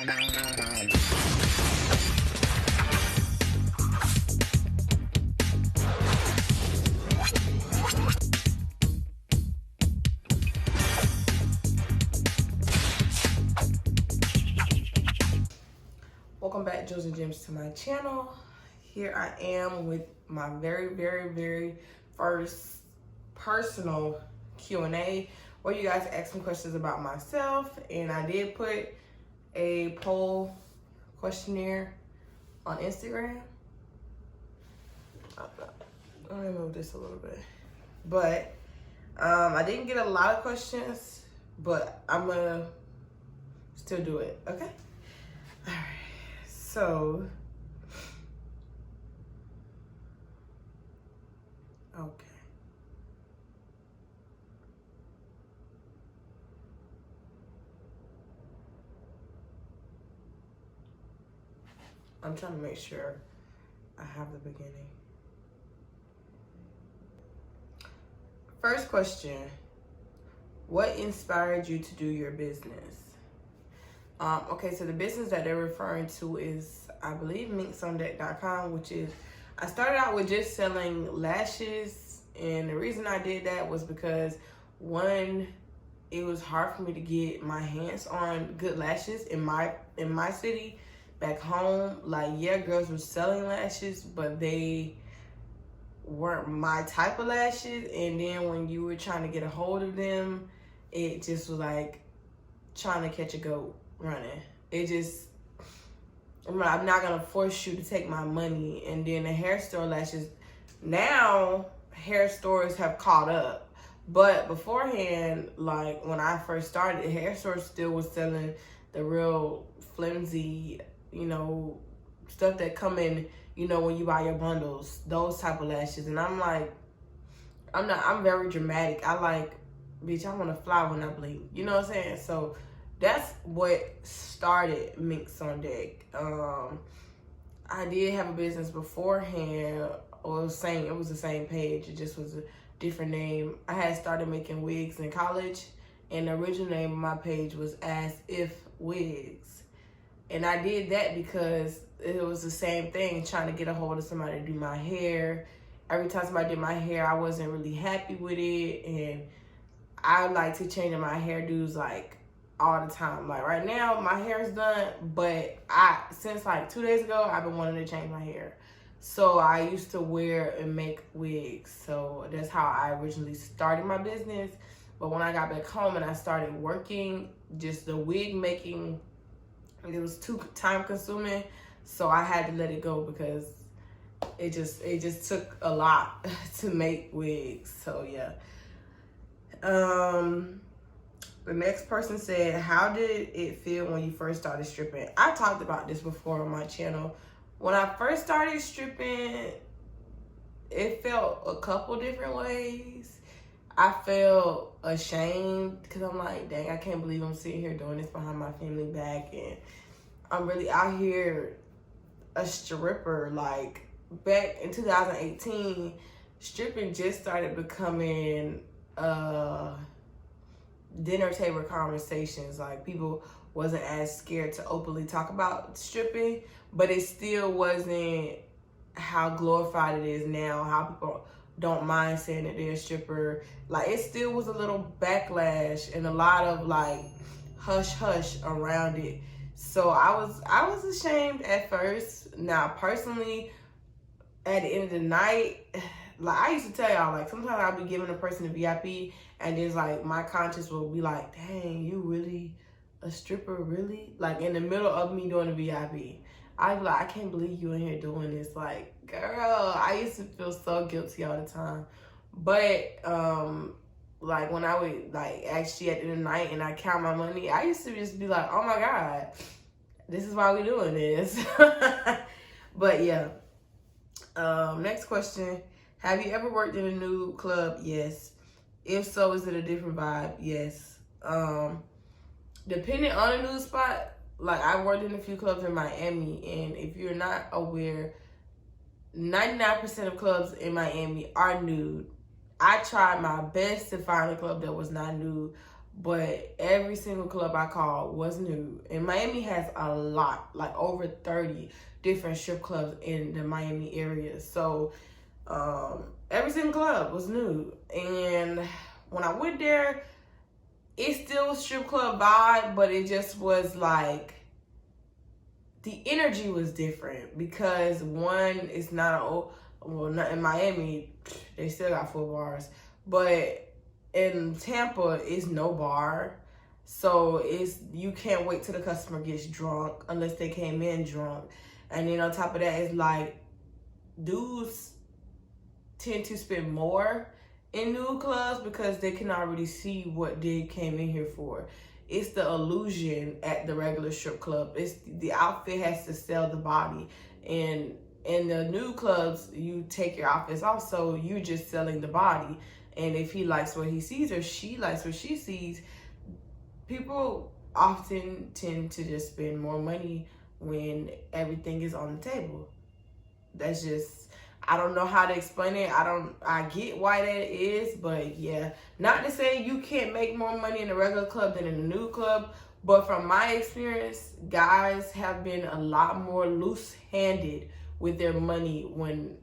Welcome back, Jules and Gems, to my channel. Here I am with my very first personal Q&A where you guys ask me questions about myself, and I did put a poll questionnaire on Instagram. Let me move this a little bit. But I didn't get a lot of questions, but I'm gonna still do it, okay? All right. So, okay. I'm trying to make sure I have the beginning. First question, what inspired you to do your business? Okay, so the business that they're referring to is, I believe, MINKSONDECK.com, which is, I started out with just selling lashes, and the reason I did that was because, one, it was hard for me to get my hands on good lashes in my city. Back home, like, yeah, girls were selling lashes, but they weren't my type of lashes, and then when you were trying to get a hold of them, it just was like trying to catch a goat running. It just, I'm not gonna force you to take my money. And then the hair store lashes, now hair stores have caught up, but beforehand, like when I first started, the hair store still was selling the real flimsy, you know, stuff that come in, you know, when you buy your bundles, those type of lashes. And I'm like, I'm very dramatic. I like, bitch, I want to fly when I blink, you know what I'm saying? So that's what started Minks on Deck. I did have a business beforehand, or it was the same page, it just was a different name. I had started making wigs in college, and the original name of my page was As If Wigs. And I did that because it was the same thing, trying to get a hold of somebody to do my hair. Every time somebody did my hair, I wasn't really happy with it, and I like to change my hairdos like all the time. Like right now, my hair is done, but since like 2 days ago, I've been wanting to change my hair. So I used to wear and make wigs. So that's how I originally started my business. But when I got back home and I started working, just the wig making, it was too time consuming. So I had to let it go because it just took a lot to make wigs. So yeah. The next person said, how did it feel when you first started stripping? I talked about this before on my channel. When I first started stripping, it felt a couple different ways. I felt ashamed because I'm like, dang, I can't believe I'm sitting here doing this behind my family back, and I'm really out here a stripper. Like back in 2018, stripping just started becoming dinner table conversations. Like people wasn't as scared to openly talk about stripping, but it still wasn't how glorified it is now, how people don't mind saying that they're a stripper. Like it still was a little backlash and a lot of like hush hush around it. So I was ashamed at first. Now personally, at the end of the night, like I used to tell y'all, like sometimes I'll be giving a person a VIP, and it's like my conscience will be like, dang, you really a stripper, really? Like in the middle of me doing a VIP, I'd be like, I can't believe you in here doing this. Like, girl, I used to feel so guilty all the time. But like when I would like actually at the end of the night and I count my money, I used to just be like, oh my God, this is why we doing this. But yeah. Next question. Have you ever worked in a nude club? Yes. If so, is it a different vibe? Yes. Depending on a nude spot, like I worked in a few clubs in Miami, and if you're not aware, 99% of clubs in Miami are nude. I tried my best to find a club that was not nude, but every single club I called was nude. And Miami has a lot, like over 30 different strip clubs in the Miami area. So every single club was nude. And when I went there, it still was strip club vibe, but it just was like, the energy was different because one, it's not not in Miami, they still got full bars, but in Tampa, it's no bar. So you can't wait till the customer gets drunk unless they came in drunk. And then on top of that, it's like dudes tend to spend more in nude clubs because they can already see what they came in here for. It's the illusion at the regular strip club. It's the outfit has to sell the body. And in the nude clubs, you take your outfits off, so you're just selling the body. And if he likes what he sees or she likes what she sees, people often tend to just spend more money when everything is on the table. That's just, I don't know how to explain it. I get why that is, but yeah. Not to say you can't make more money in a regular club than in a nude club, but from my experience, guys have been a lot more loose-handed with their money when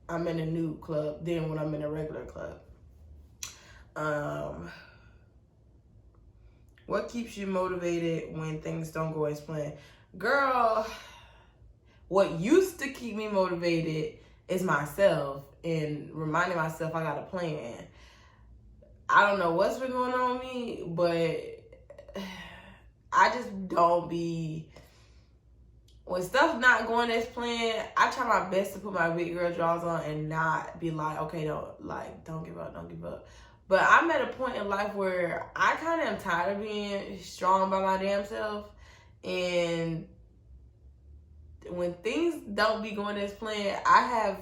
I'm in a nude club than when I'm in a regular club. What keeps you motivated when things don't go as planned? Girl, what used to keep me motivated is myself and reminding myself I got a plan. I don't know what's been going on with me, but I just don't be, when stuff not going as planned, I try my best to put my big girl drawers on and not be like, okay, don't give up, don't give up. But I'm at a point in life where I kind of am tired of being strong by my damn self. And when things don't be going as planned, I have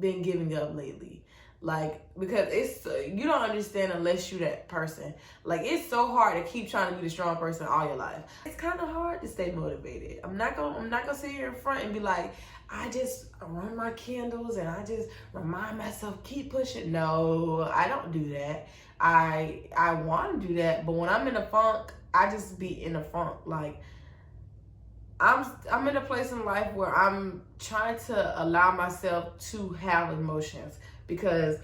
been giving up lately. Like, because it's, you don't understand unless you that person. Like, it's so hard to keep trying to be the strong person all your life. It's kind of hard to stay motivated. I'm not gonna sit here in front and be like, I just run my candles and I just remind myself, keep pushing. No, I don't do that. I want to do that, but when I'm in a funk, I just be in a funk. Like, I'm in a place in life where I'm trying to allow myself to have emotions, because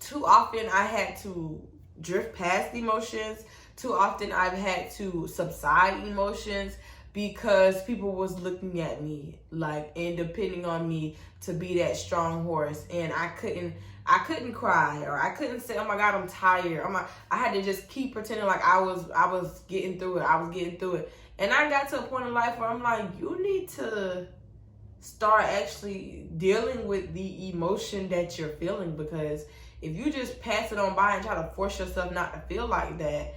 too often I had to drift past emotions. Too often I've had to subside emotions because people was looking at me like and depending on me to be that strong horse, and I couldn't cry, or I couldn't say, oh my God, I'm tired. I had to just keep pretending like I was getting through it. And I got to a point in life where I'm like, you need to start actually dealing with the emotion that you're feeling, because if you just pass it on by and try to force yourself not to feel like that,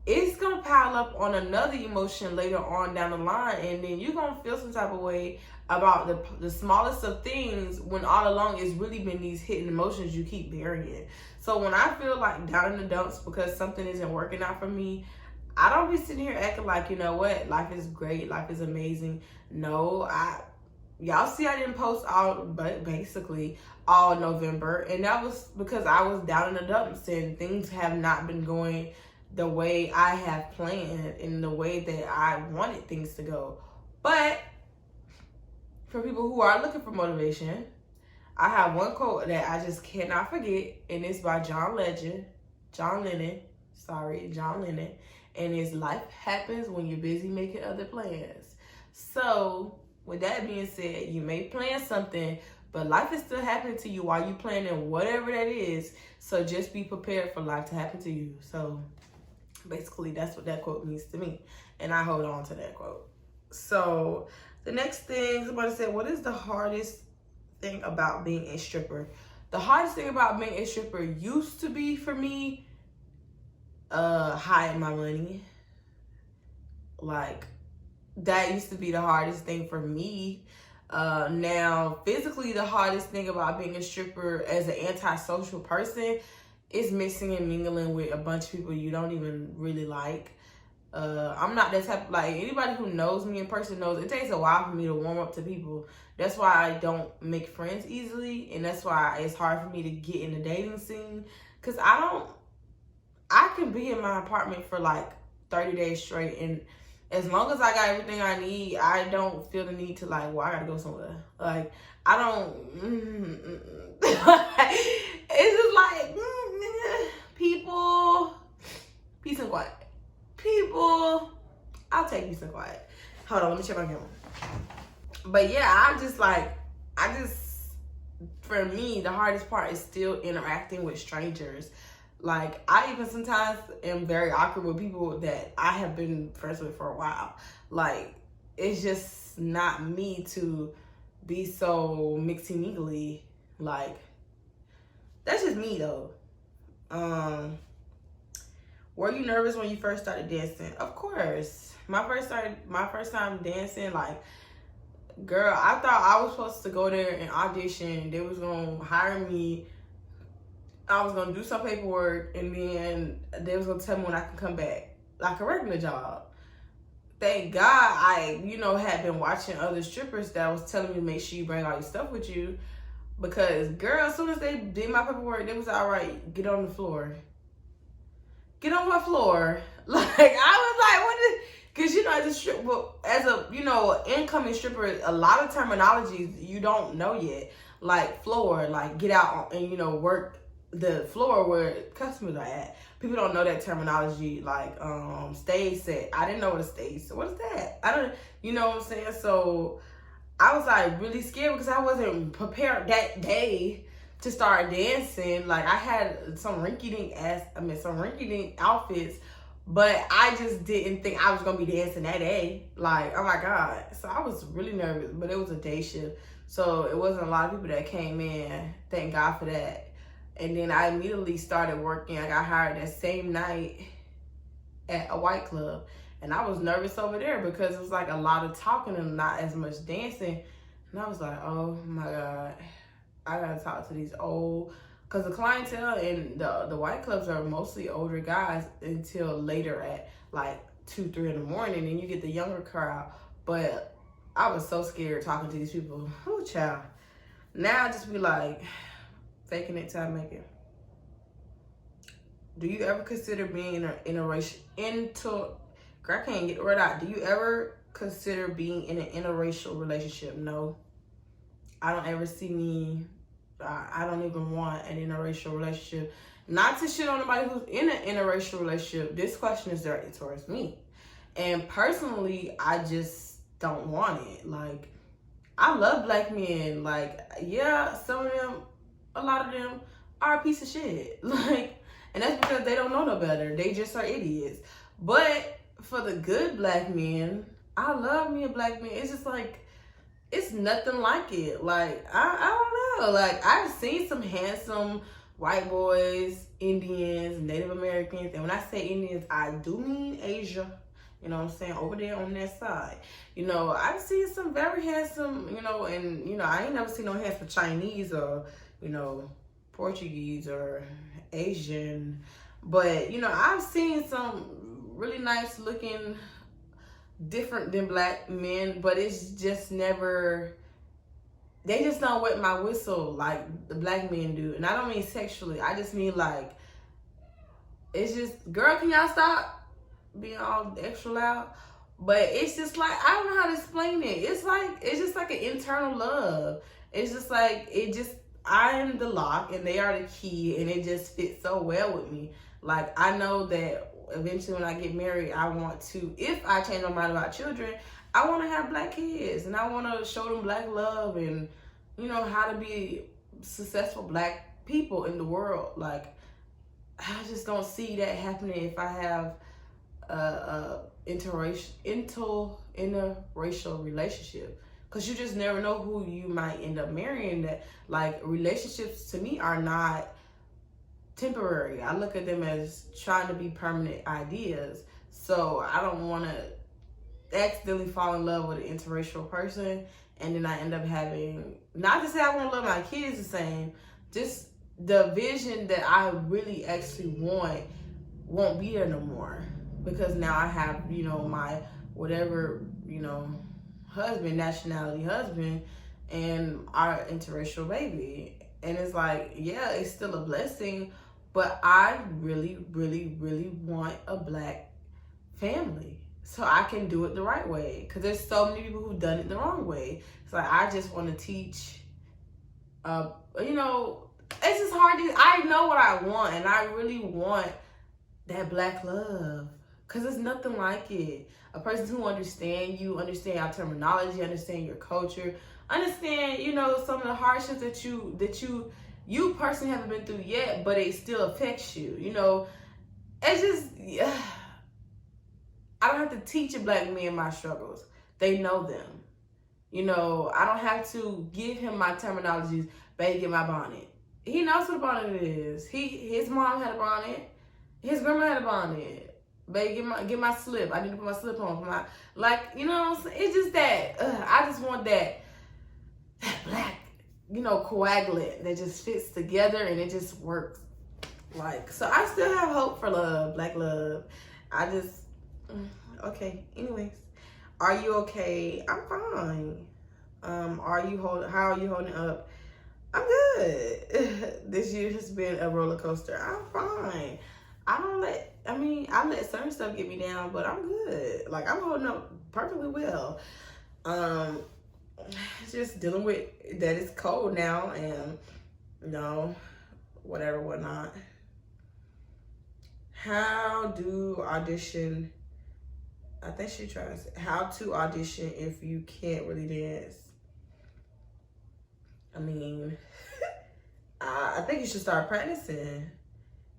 it's gonna pile up on another emotion later on down the line, and then you're gonna feel some type of way about the smallest of things, when all along it's really been these hidden emotions you keep burying. So when I feel like down in the dumps because something isn't working out for me, I don't be sitting here acting like, you know what, life is great, life is amazing. No, y'all see I didn't post basically all November, and that was because I was down in the dumps and things have not been going the way I have planned in the way that I wanted things to go. But for people who are looking for motivation, I have one quote that I just cannot forget, and it's by John Lennon, and it's, life happens when you're busy making other plans. So with that being said, you may plan something, but life is still happening to you while you're planning whatever that is. So just be prepared for life to happen to you. So basically, that's what that quote means to me, and I hold on to that quote. So the next thing, somebody said, what is the hardest thing about being a stripper? The hardest thing about being a stripper used to be, for me, hiding my money. Like, that used to be the hardest thing for me. Now, physically, the hardest thing about being a stripper as an antisocial person is mixing and mingling with a bunch of people you don't even really like. I'm not that type, like, anybody who knows me in person knows it takes a while for me to warm up to people. That's why I don't make friends easily, and that's why it's hard for me to get in the dating scene, because I I can be in my apartment for like 30 days straight, and as long as I got everything I need, I don't feel the need to like, well, I gotta go somewhere. Like, I don't, it's just like, people, peace and quiet. People, I'll take peace and quiet. Hold on, let me check my camera. But yeah, for me, the hardest part is still interacting with strangers. Like, I even sometimes am very awkward with people that I have been friends with for a while. Like, it's just not me to be so mixy-mingly. Like, that's just me though. Were you nervous when you first started dancing? Of course. My first time dancing, like, girl, I thought I was supposed to go there and audition. They was gonna hire me. I was gonna do some paperwork, and then they was gonna tell me when I could come back, like a regular job. Thank God I, had been watching other strippers that was telling me to make sure you bring all your stuff with you. Because, girl, as soon as they did my paperwork, they was all right, get on the floor. Get on what floor? Like, I was like, as a incoming stripper, a lot of terminologies you don't know yet. Like floor, like get out and, work the floor where customers are at. People don't know that terminology. Like, stage set. I didn't know what a stage set. What is that? I don't, you know what I'm saying? So I was like really scared because I wasn't prepared that day to start dancing. Like, I had some rinky-dink outfits, but I just didn't think I was gonna be dancing that day. Like, oh my God. So I was really nervous, but it was a day shift. So it wasn't a lot of people that came in. Thank God for that. And then I immediately started working. I got hired that same night at a white club. And I was nervous over there because it was like a lot of talking and not as much dancing. And I was like, oh my God, I gotta talk to these old, because the clientele in the white clubs are mostly older guys until later at like 2, 3 in the morning, and you get the younger crowd. But I was so scared talking to these people. Oh, child. Now I just be like, faking it till I make it. Do you ever consider being I can't get the word out. Do you ever consider being in an interracial relationship? No. I don't ever see me. I don't even want an interracial relationship. Not to shit on anybody who's in an interracial relationship. This question is directed towards me. And personally, I just don't want it. Like, I love black men. Like, yeah, some of them, a lot of them are a piece of shit. Like, and that's because they don't know no better. They just are idiots. But for the good black men, I love me a black man. It's just like, it's nothing like it. Like, I don't know. Like, I've seen some handsome white boys, Indians, Native Americans. And when I say Indians, I do mean Asia. You know what I'm saying? Over there on that side. I've seen some very handsome, and, I ain't never seen no handsome Chinese or, Portuguese or Asian. But, I've seen some really nice looking, different than black men, but it's just never, they just don't wet my whistle like the black men do. And I don't mean sexually, I just mean like, it's just, girl, can y'all stop being all extra loud? But it's just like, I don't know how to explain it. It's just like an internal love. It's just like, I am the lock and they are the key, and it just fits so well with me. Like, I know that eventually when I get married, I want to, if I change my mind about children, I want to have black kids, and I want to show them black love and, how to be successful black people in the world. Like, I just don't see that happening if I have a interracial relationship. Because you just never know who you might end up marrying. That, like, relationships to me are not temporary. I look at them as trying to be permanent ideas. So I don't want to accidentally fall in love with an interracial person, and then I end up having, not to say I want to love my kids the same, just the vision that I really actually want won't be there no more. Because now I have, my whatever, nationality husband, and our interracial baby. And it's like, yeah, it's still a blessing, but I really, really, really want a black family so I can do it the right way, because there's so many people who've done it the wrong way. So I just want to teach, you know, it's just hard to, I know what I want, and I really want that black love, because there's nothing like it. A person who understands you, understand your terminology, understand your culture, understand, you know, some of the hardships that you personally haven't been through yet, but it still affects you. You know, it's just, yeah. I don't have to teach a black man my struggles. They know them. You know, I don't have to give him my terminologies, baby, get my bonnet. He knows what a bonnet is. His mom had a bonnet. His grandma had a bonnet. Baby, get my slip. I need to put my slip on for my, like, you know, it's just that, I just want that black, you know, coagulant that just fits together and it just works. Like, so I still have hope for love, black love. I just, okay, anyways. Are you okay? I'm fine. How are you holding up? I'm good. This year has been a roller coaster. I'm fine. I let certain stuff get me down, but I'm good. Like, I'm holding up perfectly well. Just dealing with that it's cold now, and you know, whatnot. How to audition if you can't really dance. I mean, I think you should start practicing,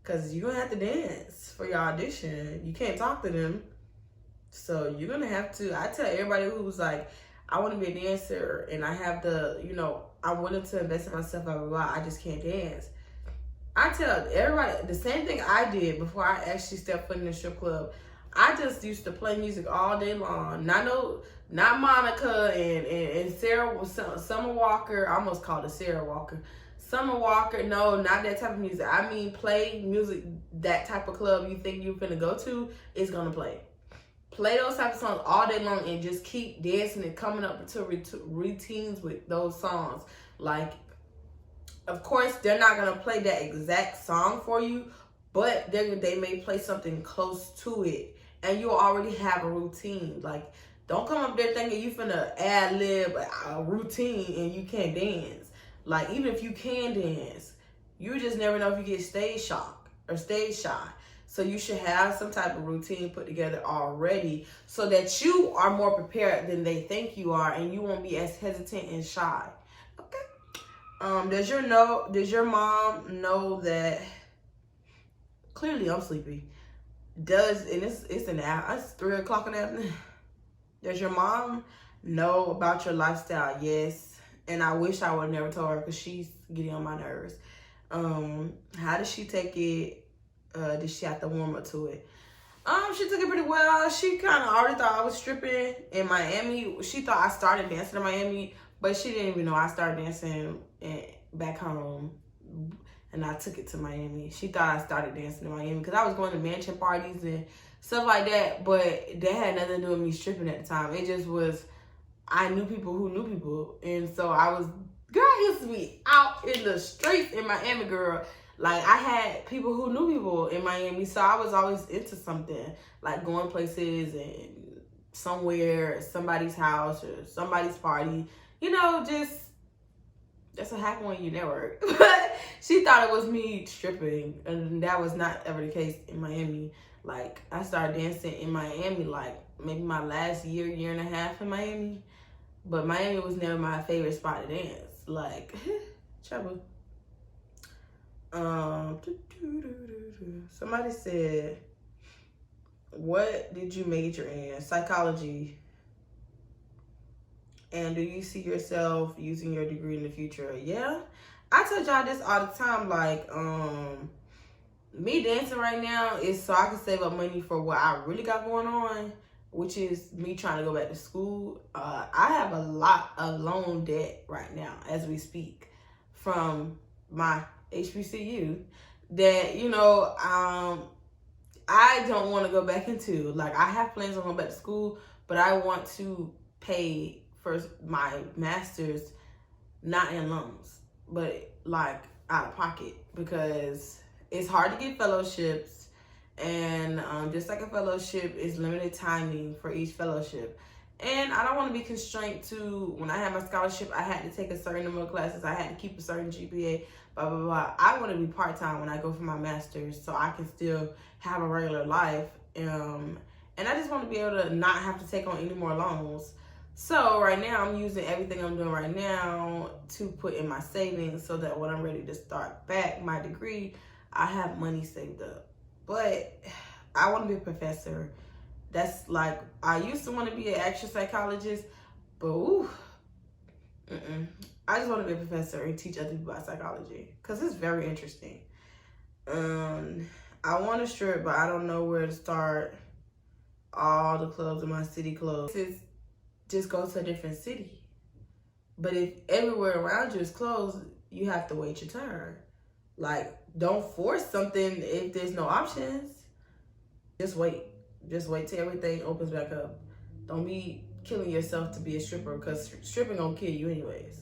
because you're gonna have to dance for your audition. You can't talk to them, so you're gonna have to. I tell everybody who's like, I want to be a dancer and I have the, you know, I'm willing to invest in myself, blah, blah, blah, I just can't dance. I tell everybody the same thing I did before I actually stepped foot in the strip club. I just used to play music all day long. Not Monica and Sarah, Summer Walker. I almost called her Sarah Walker. Summer Walker, no, not that type of music. I mean, play music, that type of club you think you're finna go to is gonna play. Play those type of songs all day long and just keep dancing and coming up to routines with those songs. Like, of course, they're not gonna play that exact song for you, but they may play something close to it, and you'll already have a routine. Like, don't come up there thinking you finna ad-lib a routine and you can't dance. Like, even if you can dance, you just never know if you get stage shock or stage shy. So you should have some type of routine put together already, so that you are more prepared than they think you are, and you won't be as hesitant and shy. Okay. Does your mom know that? Clearly, I'm sleepy. And it's an hour. It's 3 o'clock in the afternoon. Does your mom know about your lifestyle? Yes. And I wish I would have never told her, because she's getting on my nerves. How does she take it? Did she have to warm up to it? She took it pretty well. She kind of already thought I was stripping in Miami. She thought I started dancing in Miami, but she didn't even know I started dancing back home, and I took it to Miami. She thought I started dancing in Miami because I was going to mansion parties and stuff like that, but that had nothing to do with me stripping at the time. It just was, I knew people who knew people, and so I used to be out in the streets in Miami, girl. Like, I had people who knew people in Miami, so I was always into something, like going places and somewhere, somebody's house or somebody's party. You know, that's what happened when you network. But she thought it was me stripping, and that was not ever the case in Miami. Like, I started dancing in Miami, like, maybe my last year and a half in Miami. But Miami was never my favorite spot to dance. Like, trouble. Somebody said, what did you major in? Psychology. And do you see yourself using your degree in the future? Yeah. I tell y'all this all the time. Like, me dancing right now is so I can save up money for what I really got going on, which is me trying to go back to school. I have a lot of loan debt right now as we speak from my HBCU that, you know, I don't want to go back into. Like, I have plans on going back to school, but I want to pay for my master's not in loans, but like out of pocket, because it's hard to get fellowships, and just like a fellowship, it's limited timing for each fellowship. And I don't want to be constrained to, when I had my scholarship, I had to take a certain number of classes, I had to keep a certain GPA, blah, blah, blah. I want to be part-time when I go for my master's so I can still have a regular life. And I just want to be able to not have to take on any more loans. So right now, I'm using everything I'm doing right now to put in my savings so that when I'm ready to start back my degree, I have money saved up. But I want to be a professor. That's like, I used to want to be an action psychologist, but I just want to be a professor and teach other people about psychology because it's very interesting. I want to strip, but I don't know where to start. All the clubs in my city closed. Just go to a different city. But if everywhere around you is closed, you have to wait your turn. Like, don't force something if there's no options. Just wait. Just wait till everything opens back up. Don't be killing yourself to be a stripper because stripping gonna kill you anyways.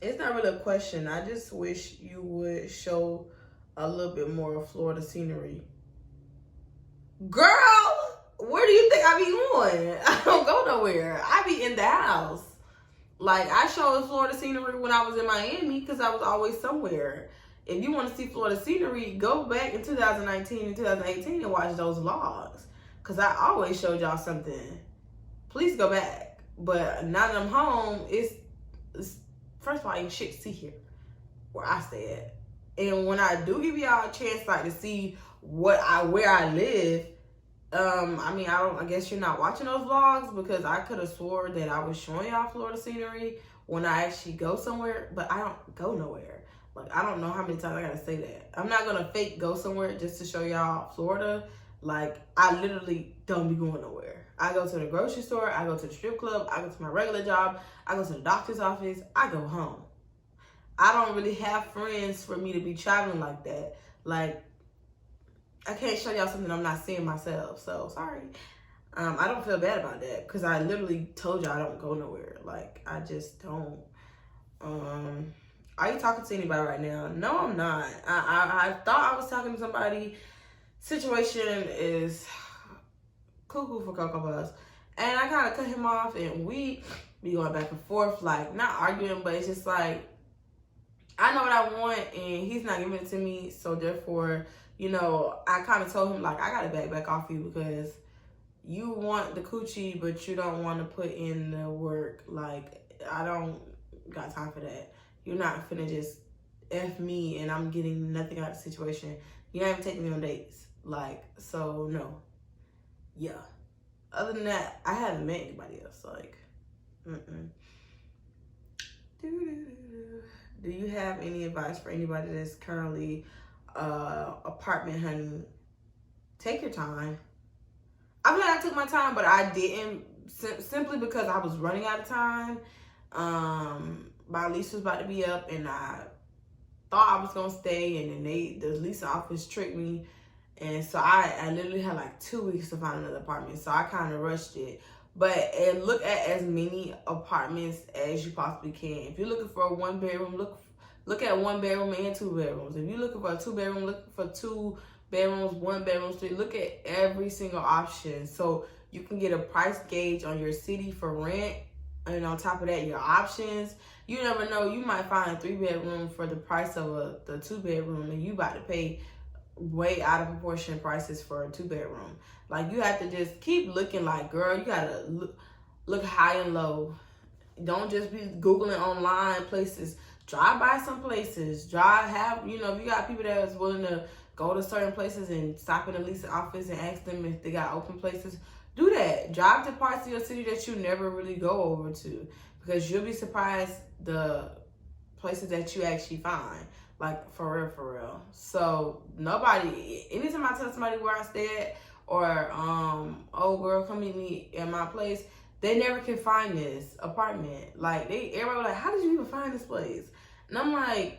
It's not really a question. I just wish you would show a little bit more of Florida scenery. Girl, where do you think I be going? I don't go nowhere. I be in the house. Like, I showed Florida scenery when I was in Miami because I was always somewhere. If you want to see Florida scenery, go back in 2019 and 2018 and watch those vlogs. Because I always showed y'all something. Please go back. But now that I'm home, it's first of all, ain't shit to see here where I stay at. And when I do give y'all a chance, like, to see where I live, I guess you're not watching those vlogs because I could have swore that I was showing y'all Florida scenery when I actually go somewhere, but I don't go nowhere. Like, I don't know how many times I gotta say that. I'm not gonna fake go somewhere just to show y'all Florida. Like, I literally don't be going nowhere. I go to the grocery store, I go to the strip club, I go to my regular job, I go to the doctor's office, I go home. I don't really have friends for me to be traveling like that. Like, I can't show y'all something I'm not seeing myself, so sorry. I don't feel bad about that because I literally told y'all I don't go nowhere. Like, I just don't. Are you talking to anybody right now? No, I'm not. I thought I was talking to somebody. Situation is cuckoo for Cocoa Puffs. And I kind of cut him off and we be going back and forth, like, not arguing, but it's just like, I know what I want and he's not giving it to me. So therefore, you know, I kind of told him, like, I got to back off you because you want the coochie, but you don't want to put in the work. Like, I don't got time for that. You're not finna just F me and I'm getting nothing out of the situation. You're not even taking me on dates. Like, so no. Yeah. Other than that, I haven't met anybody else. Like, Do you have any advice for anybody that's currently apartment hunting? Take your time. I feel like I took my time, but I didn't simply because I was running out of time. My lease was about to be up and I thought I was gonna stay, and then the lease office tricked me, and so I literally had like 2 weeks to find another apartment, so I kind of rushed it. But look at as many apartments as you possibly can. If you're looking for a 1 bedroom, look at 1 bedroom and 2 bedrooms. If you're looking for a 2 bedroom, look for 2 bedrooms, 1 bedroom, 3. Look at every single option so you can get a price gauge on your city for rent. And on top of that, your options. You never know, you might find a 3 bedroom for the price of the 2 bedroom, and you about to pay way out of proportion prices for a 2 bedroom. Like, you have to just keep looking. Like, girl, you gotta look high and low. Don't just be Googling online places. Drive by some places. If you got people that is willing to go to certain places and stop in the leasing office and ask them if they got open places, do that. Drive to parts of your city that you never really go over to, because you'll be surprised the places that you actually find. Like, for real. So anytime I tell somebody where I stay at, or oh girl, come meet me at my place, they never can find this apartment. Like, everybody was like, how did you even find this place? And I'm like,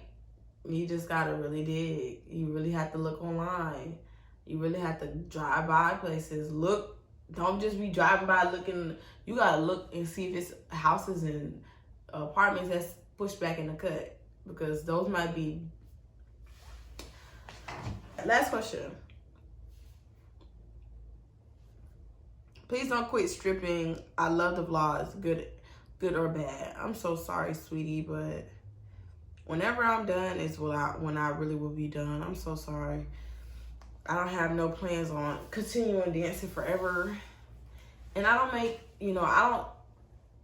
you just gotta really dig. You really have to look online. You really have to drive by places. Look, don't just be driving by looking. You gotta look and see if it's houses and apartments that's push back in the cut, because those might be. Last question. Please don't quit stripping. I love the vlogs, good or bad. I'm so sorry, sweetie, but whenever I'm done is when I really will be done. I'm so sorry. I don't have no plans on continuing dancing forever. And I don't make, I don't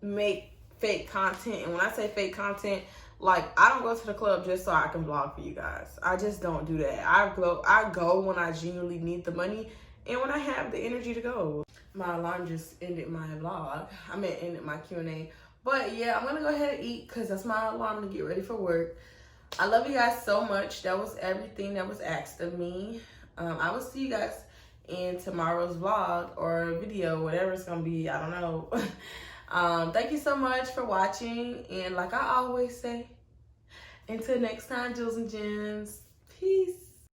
make fake content. And when I say fake content, like, I don't go to the club just so I can vlog for you guys. I just don't do that. I go when I genuinely need the money and when I have the energy to go. My alarm just ended my vlog. I meant ended my Q&A. But yeah, I'm gonna go ahead and eat because that's my alarm to get ready for work. I love you guys so much. That was everything that was asked of me. I will see you guys in tomorrow's vlog or video, whatever it's gonna be. I don't know. Thank you so much for watching. And like I always say, until next time, Jules and Gems, peace.